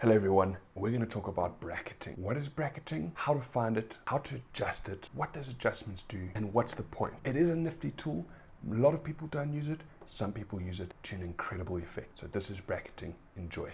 Hello everyone, we're going to talk about bracketing. What is bracketing? How to find it, how to adjust it, what those adjustments do, and what's the point. It is a nifty tool. A lot of people don't use it. Some people use it to an incredible effect. So this is bracketing. Enjoy.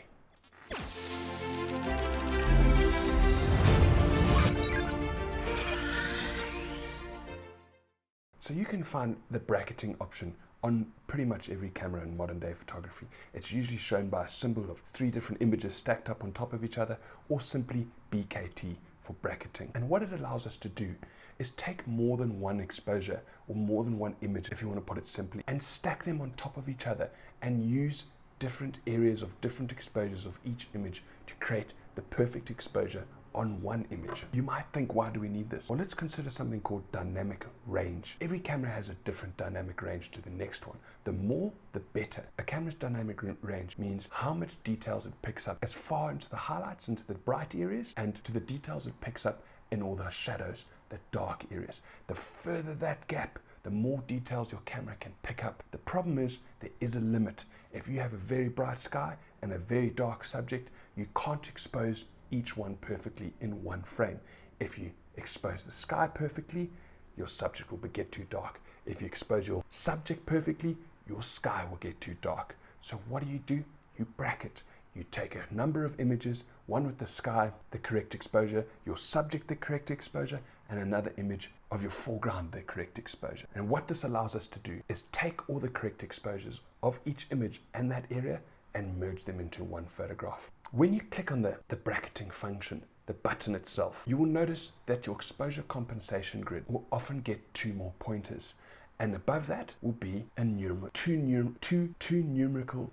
So you can find the bracketing option on pretty much every camera in modern day photography. It's usually shown by a symbol of 3 different images stacked up on top of each other, or simply BKT for bracketing. And what it allows us to do is take more than one exposure or more than one image, if you want to put it simply, and stack them on top of each other and use different areas of different exposures of each image to create the perfect exposure on one image. You might think, why do we need this? Well, let's consider something called dynamic range. Every camera has a different dynamic range to the next one. The more, the better. A camera's dynamic range means how much details it picks up, as far into the highlights, into the bright areas, and to the details it picks up in all the shadows, the dark areas. The further that gap, the more details your camera can pick up. The problem is there is a limit. If you have a very bright sky and a very dark subject, you can't expose each one perfectly in one frame. If you expose the sky perfectly, your subject will get too dark. If you expose your subject perfectly, your sky will get too dark. So what do? You bracket. You take a number of images, one with the sky, the correct exposure, your subject, the correct exposure, and another image of your foreground, the correct exposure. And what this allows us to do is take all the correct exposures of each image and that area and merge them into one photograph. When you click on the bracketing function, the button itself, you will notice that your exposure compensation grid will often get 2 more pointers. And above that will be two numerical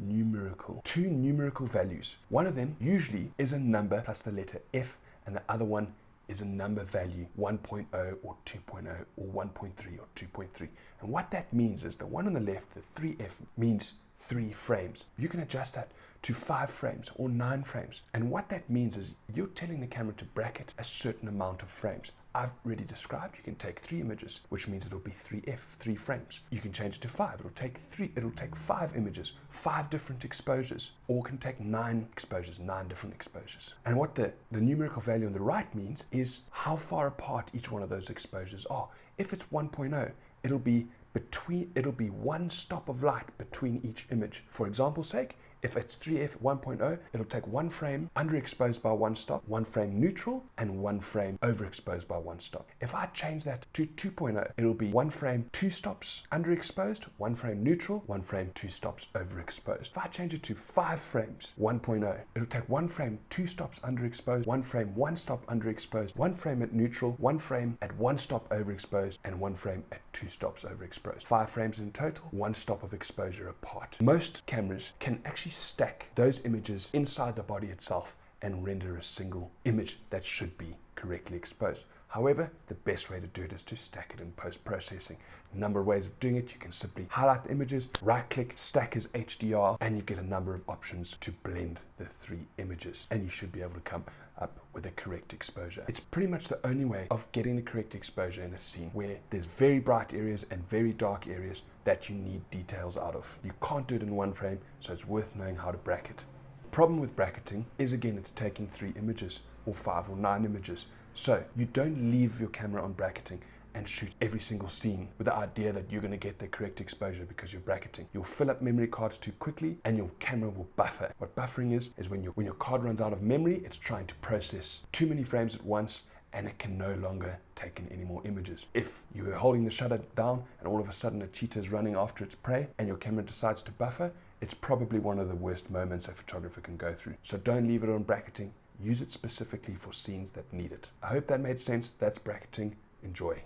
values. One of them usually is a number plus the letter F, and the other one is a number value 1.0 or 2.0 or 1.3 or 2.3. And what that means is the one on the left, the 3F, means 3 frames. You can adjust that to 5 frames or 9 frames. And what that means is you're telling the camera to bracket a certain amount of frames. I've already described you can take 3 images, which means it'll be 3F, 3 frames. You can change it to 5. It'll take 5 images, 5 different exposures, or can take 9 exposures, 9 different exposures. And what the numerical value on the right means is how far apart each one of those exposures are. If it's 1.0, it'll be 1 stop of light between each image. For example's sake, if it's 3F 1.0, it'll take 1 frame underexposed by 1 stop, 1 frame neutral, and 1 frame overexposed by 1 stop. If I change that to 2.0, it'll be 1 frame 2 stops underexposed, 1 frame neutral, 1 frame 2 stops overexposed. If I change it to 5 frames 1.0, it'll take 1 frame 2 stops underexposed, 1 frame 1 stop underexposed, 1 frame at neutral, 1 frame at 1 stop overexposed, and 1 frame at 2 stops overexposed. 5 frames in total, 1 stop of exposure apart. Most cameras can actually stack those images inside the body itself and render a single image that should be correctly exposed. However, the best way to do it is to stack it in post-processing. A number of ways of doing it. You can simply highlight the images, right-click, stack as HDR, and you get a number of options to blend the 3 images, and you should be able to come up with the correct exposure. It's pretty much the only way of getting the correct exposure in a scene where there's very bright areas and very dark areas that you need details out of. You can't do it in 1 frame, so it's worth knowing how to bracket. The problem with bracketing is, again, it's taking 3 images or 5 or 9 images. So you don't leave your camera on bracketing and shoot every single scene with the idea that you're going to get the correct exposure because you're bracketing. You'll fill up memory cards too quickly and your camera will buffer. What buffering is when your card runs out of memory, it's trying to process too many frames at once and it can no longer take in any more images. If you were holding the shutter down and all of a sudden a cheetah is running after its prey and your camera decides to buffer, it's probably one of the worst moments a photographer can go through. So don't leave it on bracketing. Use it specifically for scenes that need it. I hope that made sense. That's bracketing. Enjoy.